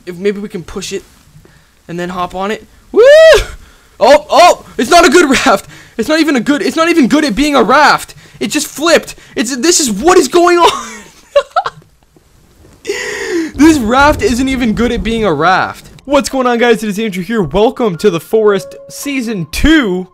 if maybe we can push it and then hop on it. Woo! Oh, it's not a good raft. It's not even good at being a raft. It just flipped. This is what is going on. This raft isn't even good at being a raft. What's going on, guys? It is Andrew here. Welcome to The Forest Season 2,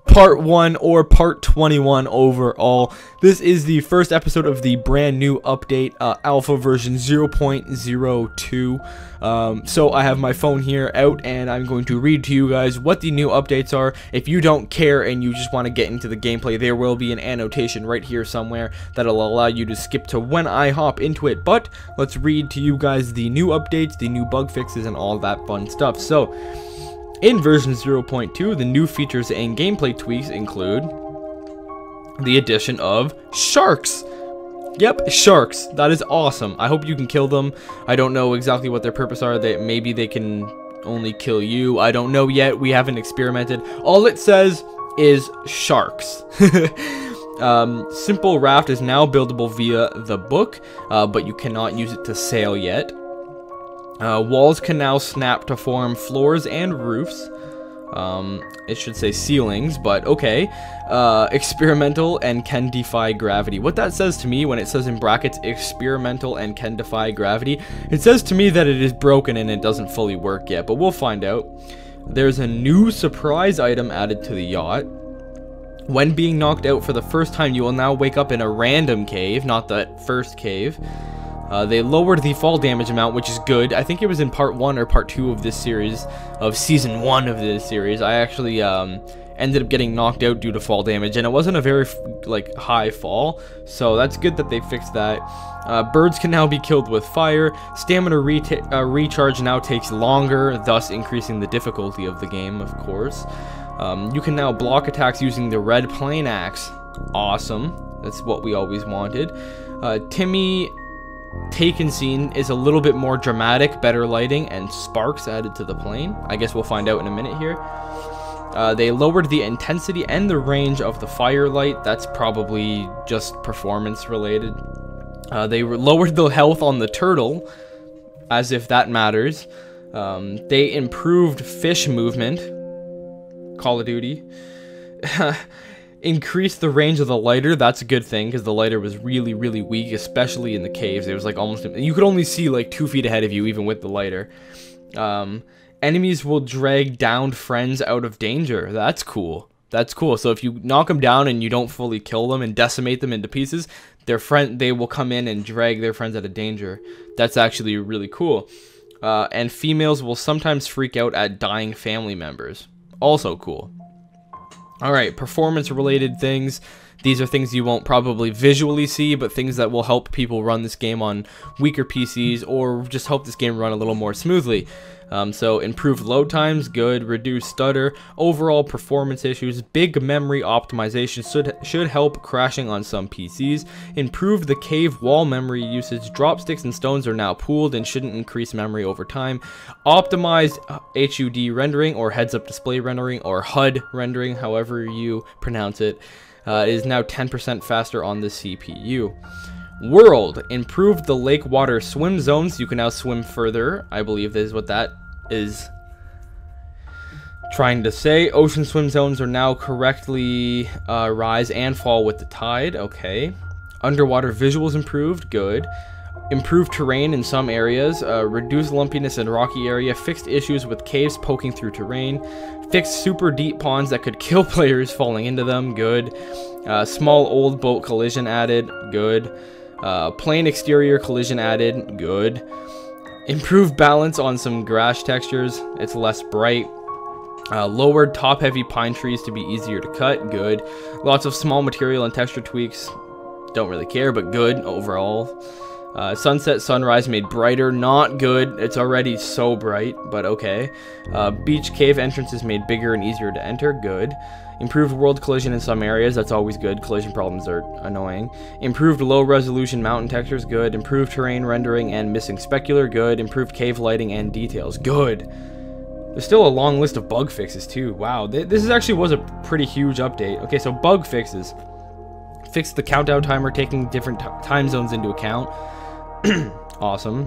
Part 1 or Part 21 overall. This is the first episode of the brand new update, alpha version 0.02. So I have my phone here out and I'm going to read to you guys what the new updates are. If you don't care and you just want to get into the gameplay, there will be an annotation right here somewhere that'll allow you to skip to when I hop into it. But let's read to you guys the new updates, the new bug fixes, and all that fun stuff. So in version 0.2, the new features and gameplay tweaks include the addition of sharks. Yep, sharks. That is awesome. I hope you can kill them. I don't know exactly what their purpose are. Maybe they can only kill you. I don't know yet. We haven't experimented. All it says is sharks. Simple raft is now buildable via the book, but you cannot use it to sail yet. Walls can now snap to form floors and roofs. It should say ceilings, but okay. Experimental and can defy gravity. What that says to me when it says in brackets experimental and can defy gravity, it says to me that it is broken and it doesn't fully work yet, but we'll find out. There's a new surprise item added to the yacht. When being knocked out for the first time, you will now wake up in a random cave, not that first cave. They lowered the fall damage amount, which is good. I think it was in part 1 or part 2 of this series, of season 1 of this series. I actually ended up getting knocked out due to fall damage, and it wasn't a very high fall, so that's good that they fixed that. Birds can now be killed with fire. Stamina recharge now takes longer, thus increasing the difficulty of the game, of course. You can now block attacks using the red plane axe. Awesome. That's what we always wanted. Timmy Taken scene is a little bit more dramatic, better lighting, and sparks added to the plane. I guess we'll find out in a minute here. They lowered the intensity and the range of the firelight. That's probably just performance related. They lowered the health on the turtle, as if that matters. They improved fish movement. Call of Duty. Increased the range of the lighter. That's a good thing, because the lighter was really weak, especially in the caves. It was like almost, you could only see like 2 feet ahead of you even with the lighter. Enemies will drag downed friends out of danger. That's cool. That's cool. So if you knock them down and you don't fully kill them and decimate them into pieces, they will come in and drag their friends out of danger. That's actually really cool. And females will sometimes freak out at dying family members. Also cool. Alright, performance-related things. These are things you won't probably visually see, but things that will help people run this game on weaker PCs or just help this game run a little more smoothly. So improved load times, good. Reduced stutter, overall performance issues, big memory optimization should help crashing on some PCs. Improved the cave wall memory usage. Drop sticks and stones are now pooled and shouldn't increase memory over time. Optimized HUD rendering or heads-up display rendering or HUD rendering, however you pronounce it. Is now 10% faster on the CPU. World improved the lake water swim zones. You can now swim further. I believe this is what that is trying to say. Ocean swim zones are now correctly rise and fall with the tide. Okay. Underwater visuals improved. Good. Improved terrain in some areas. Reduced lumpiness in rocky area. Fixed issues with caves poking through terrain. Fixed super deep ponds that could kill players falling into them. Good. Small old boat collision added. Good. Plain exterior collision added. Good. Improved balance on some grass textures. It's less bright. Lowered top heavy pine trees to be easier to cut. Good. Lots of small material and texture tweaks. Don't really care, but good overall. Sunset sunrise made brighter. Not good. It's already so bright, but okay. Beach cave entrances made bigger and easier to enter. Good. Improved world collision in some areas. That's always good. Collision problems are annoying. Improved low resolution mountain textures. Good. Improved terrain rendering and missing specular. Good. Improved cave lighting and details. Good. There's still a long list of bug fixes too. Wow. This actually was a pretty huge update. Okay, so bug fixes. Fixed the countdown timer, taking different time zones into account. Awesome.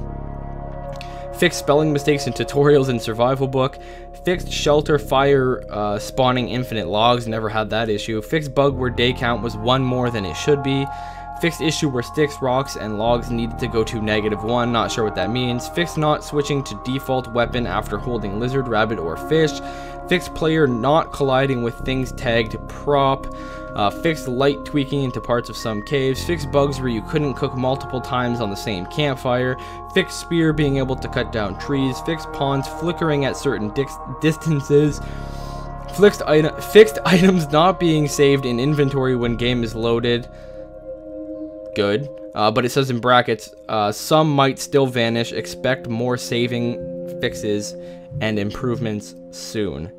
Fixed spelling mistakes in tutorials and survival book. Fixed shelter fire spawning infinite logs. Never had that issue. Fixed bug where day count was 1 more than it should be. Fixed issue where sticks, rocks, and logs needed to go to -1. Not sure what that means. Fixed not switching to default weapon after holding lizard, rabbit, or fish. Fixed player not colliding with things tagged prop. Fixed light tweaking into parts of some caves. Fixed bugs where you couldn't cook multiple times on the same campfire. Fixed spear being able to cut down trees. Fixed pawns flickering at certain distances. Fixed items not being saved in inventory when game is loaded. Good. But it says in brackets, some might still vanish. Expect more saving fixes and improvements soon.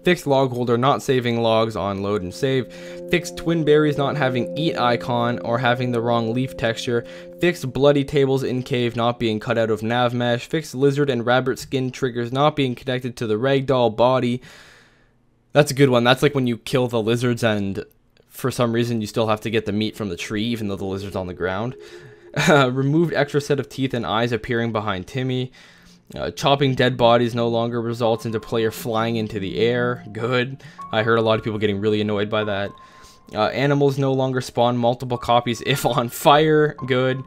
Fixed log holder not saving logs on load and save. Fixed twin berries not having eat icon or having the wrong leaf texture. Fixed bloody tables in cave not being cut out of nav mesh. Fixed lizard and rabbit skin triggers not being connected to the ragdoll body. That's a good one. That's like when you kill the lizards and for some reason you still have to get the meat from the tree even though the lizard's on the ground. Removed extra set of teeth and eyes appearing behind Timmy. Chopping dead bodies no longer results into player flying into the air. Good. I heard a lot of people getting really annoyed by that. Animals no longer spawn multiple copies if on fire. Good.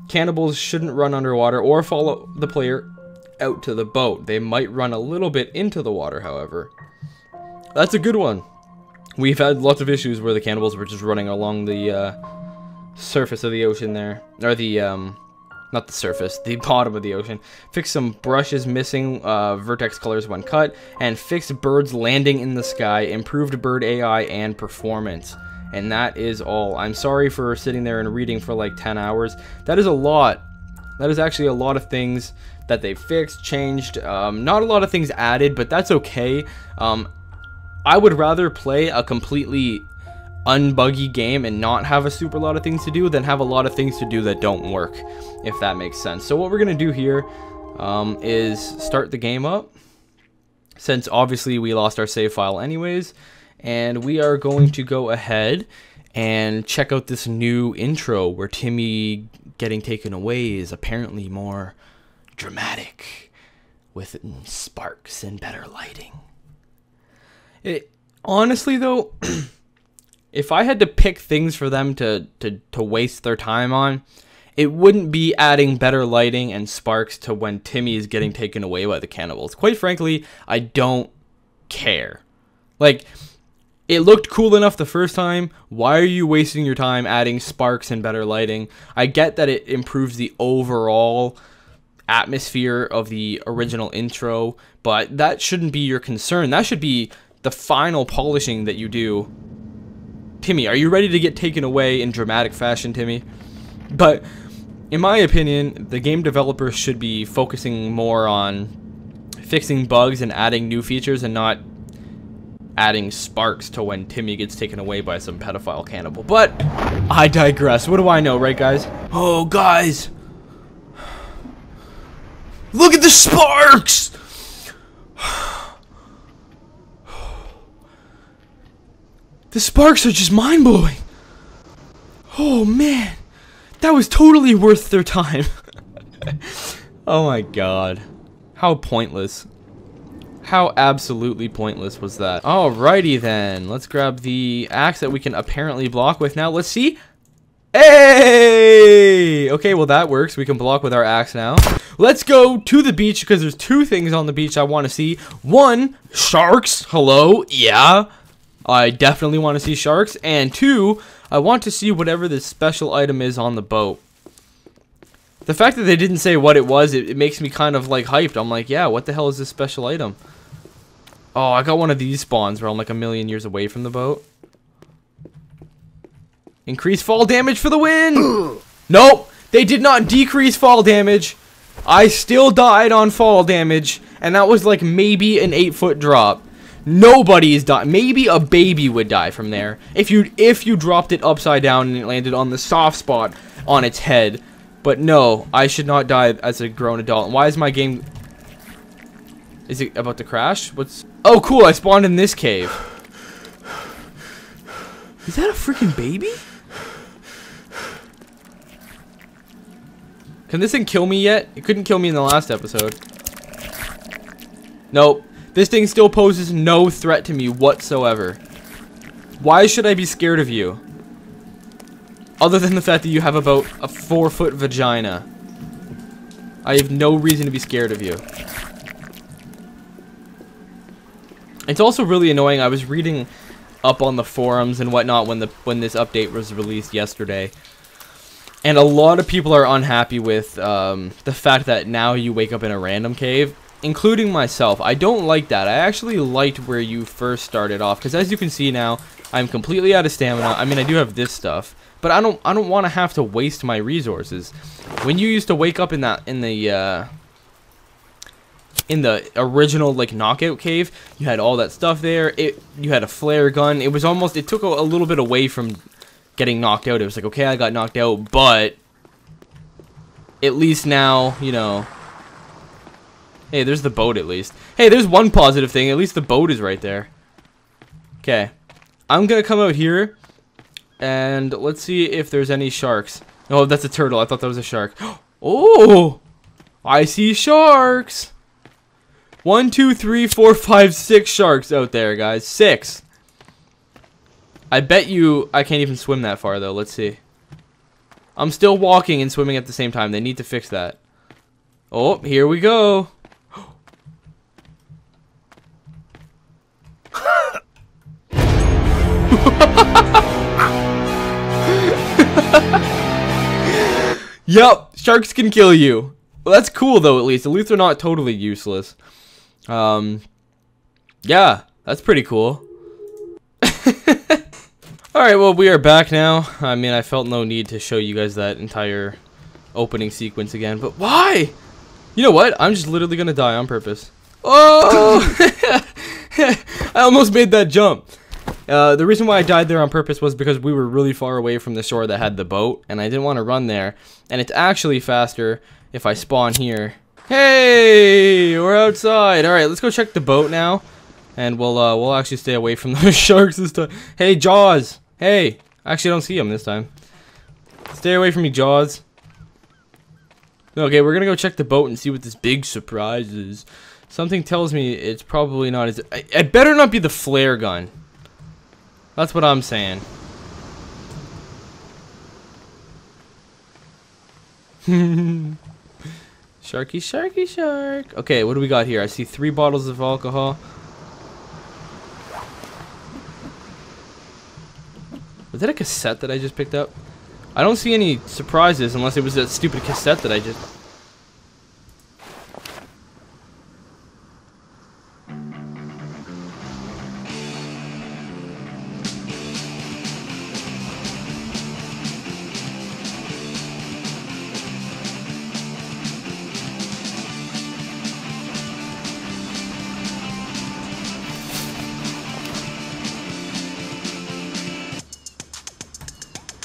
Cannibals shouldn't run underwater or follow the player out to the boat. They might run a little bit into the water, however. That's a good one. We've had lots of issues where the cannibals were just running along the surface of the ocean there. Or the, not the surface, the bottom of the ocean. Fix some brushes missing vertex colors when cut. And fix birds landing in the sky. Improved bird AI and performance. And that is all. I'm sorry for sitting there and reading for like 10 hours. That is a lot. That is actually a lot of things that they fixed, changed. Not a lot of things added, but that's okay. I would rather play a completely unbuggy game and not have a super lot of things to do than have a lot of things to do that don't work, if that makes sense. So what we're going to do here is start the game up, since obviously we lost our save file anyways, and we are going to go ahead and check out this new intro where Timmy getting taken away is apparently more dramatic with sparks and better lighting. Honestly though, if I had to pick things for them to waste their time on, it wouldn't be adding better lighting and sparks to when Timmy is getting taken away by the cannibals. Quite frankly, I don't care. Like, it looked cool enough the first time. Why are you wasting your time adding sparks and better lighting? I get that it improves the overall atmosphere of the original intro, but that shouldn't be your concern. That should be the final polishing that you do. Timmy, are you ready to get taken away in dramatic fashion, Timmy? But in my opinion, the game developers should be focusing more on fixing bugs and adding new features and not adding sparks to when Timmy gets taken away by some pedophile cannibal. But I digress. What do I know, right, guys? Oh, guys. Look at the sparks! The sparks are just mind-blowing. Oh, man. That was totally worth their time. Oh, my God. How pointless. How absolutely pointless was that? Alrighty, then. Let's grab the axe that we can apparently block with. Now, let's see. Hey! Okay, well, that works. We can block with our axe now. Let's go to the beach, because there's 2 things on the beach I want to see. 1, sharks. Hello? Yeah. I definitely want to see sharks. And 2, I want to see whatever this special item is on the boat. The fact that they didn't say what it was, it makes me kind of like hyped. I'm like, yeah, what the hell is this special item? Oh, I got one of these spawns where I'm like a million years away from the boat. Increase fall damage for the win! Nope, they did not decrease fall damage. I still died on fall damage, and that was like maybe an 8-foot drop. Nobody's died. Maybe a baby would die from there if you dropped it upside down and it landed on the soft spot on its head. But no, I should not die as a grown adult. Why is my game... Is it about to crash? What's... Oh, cool, I spawned in this cave. Is that a freaking baby? Can this thing kill me yet? It couldn't kill me in the last episode. Nope. This thing still poses no threat to me whatsoever. Why should I be scared of you? Other than the fact that you have about a 4-foot vagina. I have no reason to be scared of you. It's also really annoying. I was reading up on the forums and whatnot when this update was released yesterday. And a lot of people are unhappy with the fact that now you wake up in a random cave, including myself. I don't like that. I actually liked where you first started off, because as you can see now, I'm completely out of stamina. I mean, I do have this stuff, but I don't want to have to waste my resources. When you used to wake up in the original like knockout cave, you had all that stuff there. You had a flare gun. It was almost, it took a little bit away from getting knocked out. It was like, okay, I got knocked out, but at least now, you know. Hey, there's the boat at least. Hey, there's one positive thing. At least the boat is right there. Okay. I'm gonna come out here and let's see if there's any sharks. Oh, that's a turtle. I thought that was a shark. Oh, I see sharks. 1, 2, 3, 4, 5, 6 sharks out there, guys. 6. I bet you I can't even swim that far though. Let's see. I'm still walking and swimming at the same time. They need to fix that. Oh, here we go. Yup, sharks can kill you. Well, that's cool though, at least. At least they're not totally useless. Yeah, that's pretty cool. Alright, well, we are back now. I mean, I felt no need to show you guys that entire opening sequence again, but why? You know what? I'm just literally gonna die on purpose. Oh! I almost made that jump. The reason why I died there on purpose was because we were really far away from the shore that had the boat, and I didn't want to run there. And it's actually faster if I spawn here. Hey, we're outside. All right, let's go check the boat now, and we'll actually stay away from those sharks this time. Hey, Jaws. Hey, actually, I don't see him this time. Stay away from me, Jaws. Okay, we're gonna go check the boat and see what this big surprise is. Something tells me it's probably not. It better not be the flare gun. That's what I'm saying. Sharky, sharky, shark. Okay, what do we got here? I see 3 bottles of alcohol. Was that a cassette that I just picked up? I don't see any surprises unless it was that stupid cassette that I just...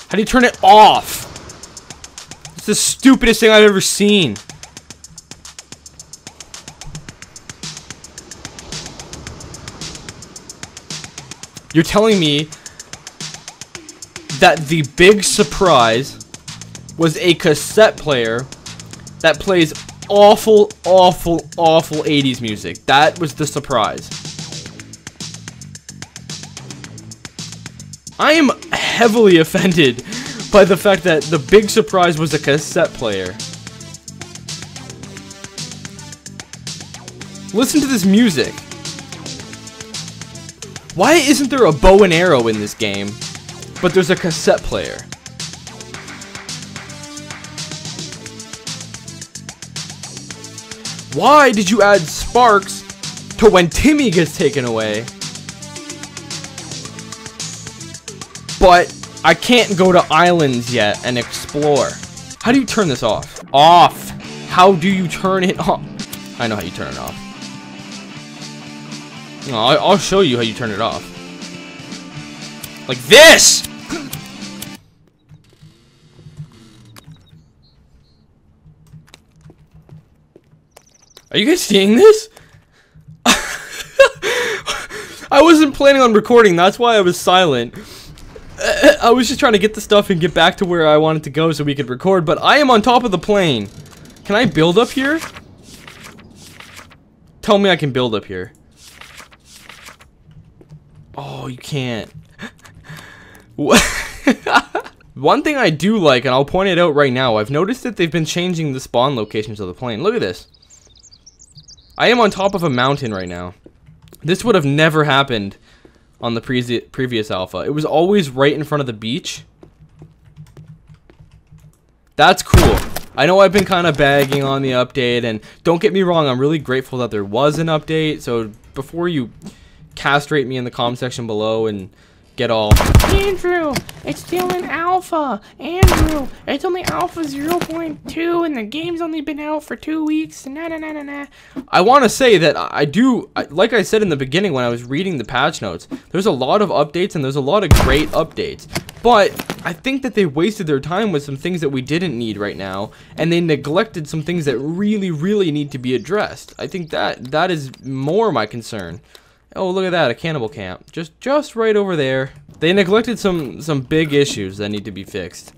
How do you turn it off? It's the stupidest thing I've ever seen. You're telling me that the big surprise was a cassette player that plays awful, awful, awful 80s music. That was the surprise. I am heavily offended by the fact that the big surprise was a cassette player. Listen to this music. Why isn't there a bow and arrow in this game, but there's a cassette player? Why did you add sparks to when Timmy gets taken away? But I can't go to islands yet and explore. How do you turn this off? Off. How do you turn it off? I know how you turn it off. No, I'll show you how you turn it off. Like this! Are you guys seeing this? I wasn't planning on recording, that's why I was silent. I was just trying to get the stuff and get back to where I wanted to go so we could record, but I am on top of the plane. Can I build up here? Tell me I can build up here. Oh, you can't. What? One thing I do like, and I'll point it out right now, I've noticed that they've been changing the spawn locations of the plane. Look at this. I am on top of a mountain right now. This would have never happened on the previous alpha. It was always right in front of the beach. That's cool. I know I've been kind of bagging on the update, and don't get me wrong, I'm really grateful that there was an update. So before you castrate me in the comment section below and get all, Andrew, it's still in alpha. Andrew, it's only alpha 0.2 and the game's only been out for 2 weeks. Nah, nah, nah, nah, nah. I want to say that like I said in the beginning when I was reading the patch notes, there's a lot of updates and there's a lot of great updates. But I think that they wasted their time with some things that we didn't need right now, and they neglected some things that really, really need to be addressed. I think that is more my concern. Oh, look at that, a cannibal camp. Just right over there. They neglected some big issues that need to be fixed.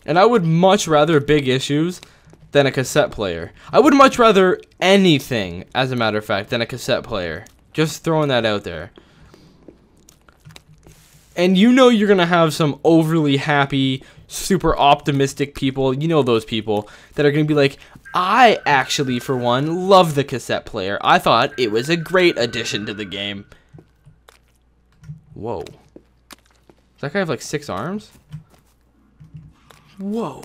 And I would much rather big issues than a cassette player. I would much rather anything, as a matter of fact, than a cassette player. Just throwing that out there. And you know you're gonna have some overly happy, super optimistic people. You know those people that are gonna be like, I actually, for one, love the cassette player. I thought it was a great addition to the game. Whoa. Does that guy have like 6 arms? Whoa.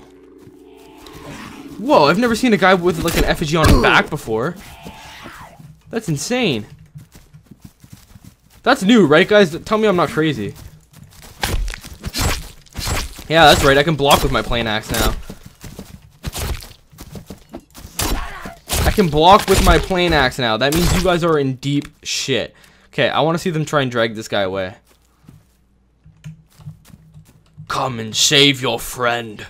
Whoa, I've never seen a guy with like an effigy on his back before. That's insane. That's new, right, guys? Tell me I'm not crazy. Yeah, that's right. I can block with my plane axe now. I can block with my plane axe now. That means you guys are in deep shit. Okay, I want to see them try and drag this guy away. Come and save your friend.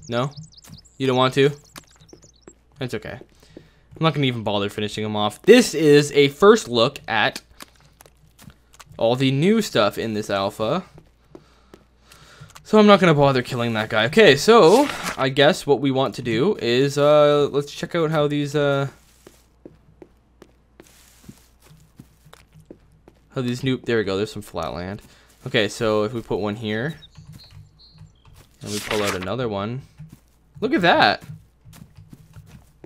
No? You don't want to? It's okay. I'm not going to even bother finishing him off. This is a first look at all the new stuff in this alpha. So I'm not going to bother killing that guy. Okay, so I guess what we want to do is let's check out how these new, there we go, there's some flat land. Okay, so if we put one here and we pull out another one. Look at that.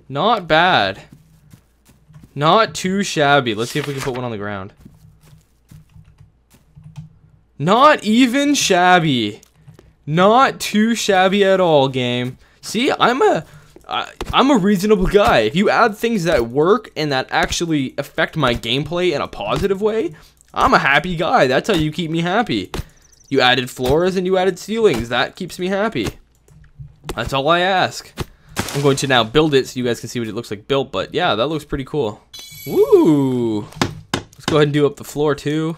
Not bad. Not too shabby. Let's see if we can put one on the ground. Not even shabby. Not too shabby at all, game. See, I'm a reasonable guy. If you add things that work and that actually affect my gameplay in a positive way, I'm a happy guy. That's how you keep me happy. You added floors and you added ceilings. That keeps me happy. That's all I ask. I'm going to now build it so you guys can see what it looks like built, but yeah, that looks pretty cool. Woo! Let's go ahead and do up the floor too.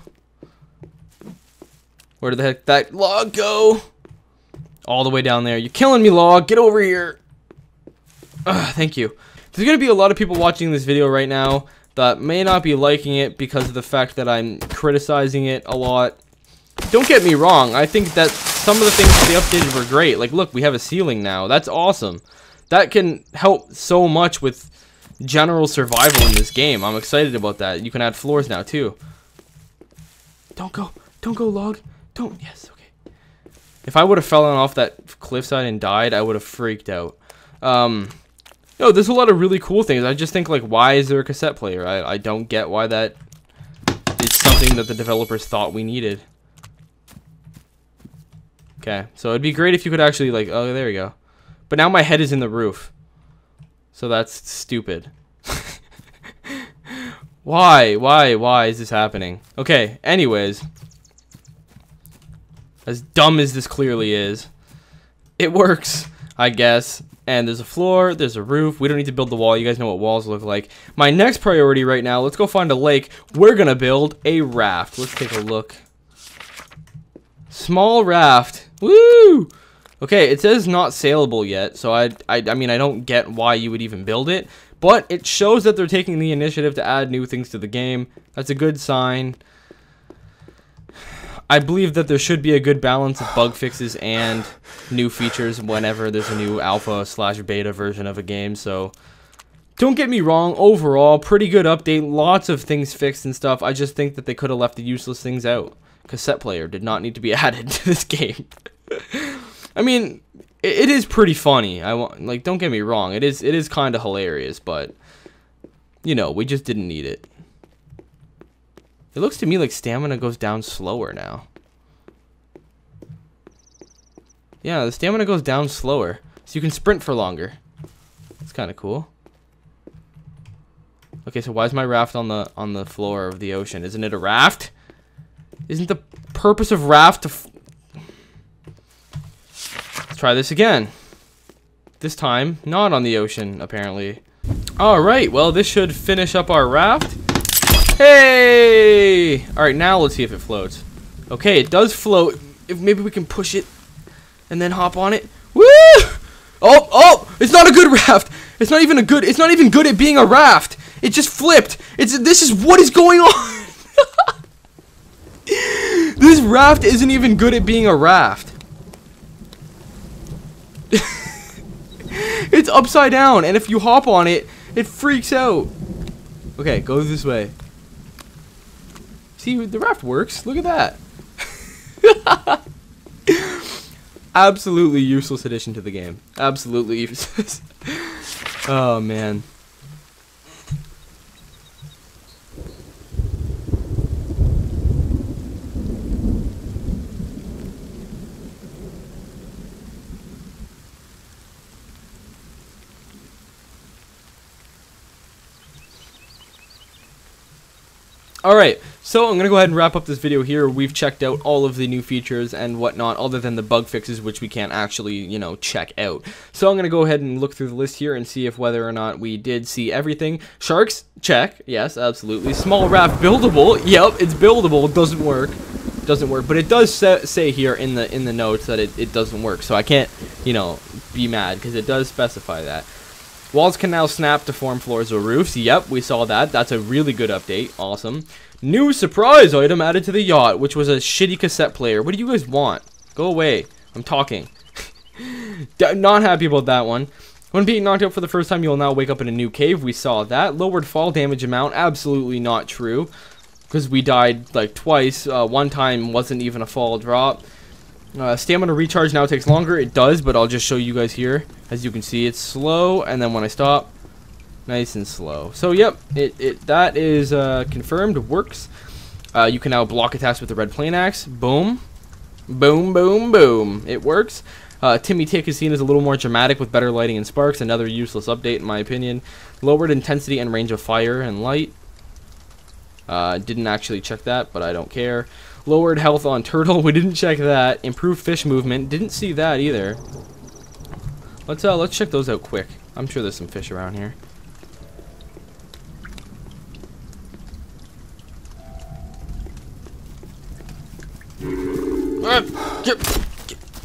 Where did the heck that log go? All the way down there. You're killing me, log. Get over here. Thank you. There's going to be a lot of people watching this video right now that may not be liking it because of the fact that I'm criticizing it a lot. Don't get me wrong. I think that some of the things that they updated were great. Like, look, we have a ceiling now. That's awesome. That can help so much with general survival in this game. I'm excited about that. You can add floors now, too. Don't go. Don't go, log. Don't. Yes, okay. If I would have fallen off that cliffside and died, I would have freaked out. No, there's a lot of really cool things. I just think, like, why is there a cassette player? I don't get why that is something that the developers thought we needed. Okay, so it'd be great if you could actually, like, oh, there we go. But now my head is in the roof. So that's stupid. Why is this happening? Okay, anyways. As dumb as this clearly is, it works, I guess. And there's a floor, there's a roof. We don't need to build the wall. You guys know what walls look like. My next priority right now, let's go find a lake. We're gonna build a raft. Let's take a look. Small raft. Woo! Okay, it says not saleable yet, so I mean, I don't get why you would even build it. but it shows that they're taking the initiative to add new things to the game. That's a good sign. I believe that there should be a good balance of bug fixes and new features whenever there's a new alpha/beta version of a game. So don't get me wrong, overall pretty good update, lots of things fixed and stuff. I just think that they could have left the useless things out. Cassette player did not need to be added to this game. I mean, it is pretty funny. Like, don't get me wrong, it is kind of hilarious, but you know, we just didn't need it. It looks to me like stamina goes down slower now. Yeah, the stamina goes down slower, so you can sprint for longer. It's kind of cool. Okay, so why is my raft on the floor of the ocean? Isn't it a raft? Isn't the purpose of raft to... Let's try this again. This time, not on the ocean, apparently. Alright, well, this should finish up our raft. Hey! Alright, now let's see if it floats. Okay, it does float. If maybe we can push it and then hop on it. Woo! Oh! It's not a good raft. It's not even good at being a raft. It just flipped. This is what is going on. This raft isn't even good at being a raft. It's upside down, and if you hop on it, it freaks out. Okay, go this way. See, the raft works. Look at that. Absolutely useless addition to the game. Absolutely useless. Oh, man. Alright, so I'm going to go ahead and wrap up this video here. We've checked out all of the new features and whatnot, other than the bug fixes, which we can't actually, you know, check out. So I'm going to go ahead and look through the list here and see if whether or not we did see everything. Sharks, check. Yes, absolutely. Small raft, buildable. Yep, it's buildable. It doesn't work. But it does say here in the notes that it doesn't work. So I can't, you know, be mad because it does specify that. Walls can now snap to form floors or roofs. Yep, we saw that. That's a really good update. Awesome. New surprise item added to the yacht, which was a shitty cassette player. What do you guys want? Go away. I'm talking. Not happy about that one. When being knocked out for the first time, you will now wake up in a new cave. We saw that. Lowered fall damage amount. Absolutely not true. Because we died like twice. One time wasn't even a fall drop. Stamina recharge now takes longer. It does, but I'll just show you guys here. As you can see, it's slow, and then when I stop, nice and slow. So yep, that is confirmed. Works. You can now block attacks with the red plane axe. Boom, boom, boom, boom. It works. Timmy Tick is seen as a little more dramatic with better lighting and sparks. Another useless update in my opinion. Lowered intensity and range of fire and light. Didn't actually check that, but I don't care. Lowered health on turtle. We didn't check that. Improved fish movement. Didn't see that either. Let's check those out quick. I'm sure there's some fish around here.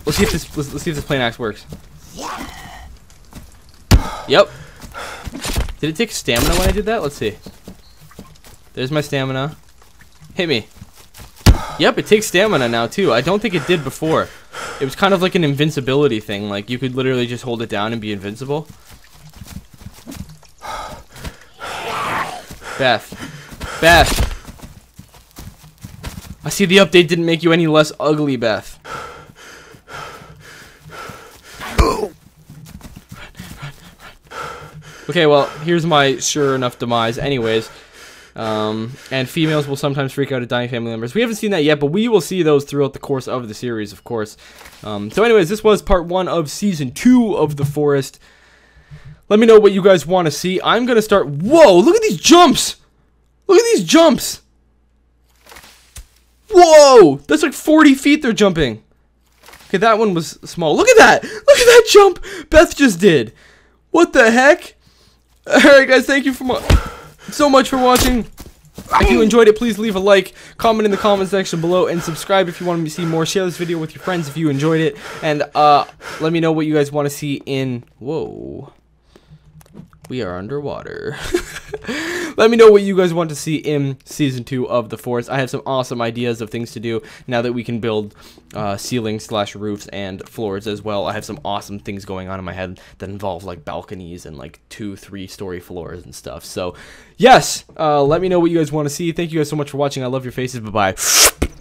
Let's see if this plane axe works. Yep. Did it take stamina when I did that? Let's see. There's my stamina. Hit me. Yep, it takes stamina now too. I don't think it did before. It was kind of like an invincibility thing. Like you could literally just hold it down and be invincible. Beth. I see the update didn't make you any less ugly, Beth. Okay, well, here's my sure enough demise anyways. And females will sometimes freak out at dying family members. We haven't seen that yet, but we will see those throughout the course of the series, of course. So anyways, this was part 1 of Season 2 of The Forest. Let me know what you guys want to see. I'm going to start... Whoa, look at these jumps! Look at these jumps! Whoa! That's like 40 feet they're jumping. Okay, that one was small. Look at that! Look at that jump Beth just did! What the heck? Alright guys, thank you so much for watching. If you enjoyed it, please leave a like, comment in the comment section below, and subscribe if you want to see more. Share this video with your friends if you enjoyed it, and let me know what you guys want to see in... Whoa. We are underwater. Let me know what you guys want to see in Season 2 of The Forest. I have some awesome ideas of things to do now that we can build ceilings / roofs and floors as well. I have some awesome things going on in my head that involve like balconies and like 2-3 story floors and stuff. So yes, let me know what you guys want to see. Thank you guys so much for watching. I love your faces. Bye-bye.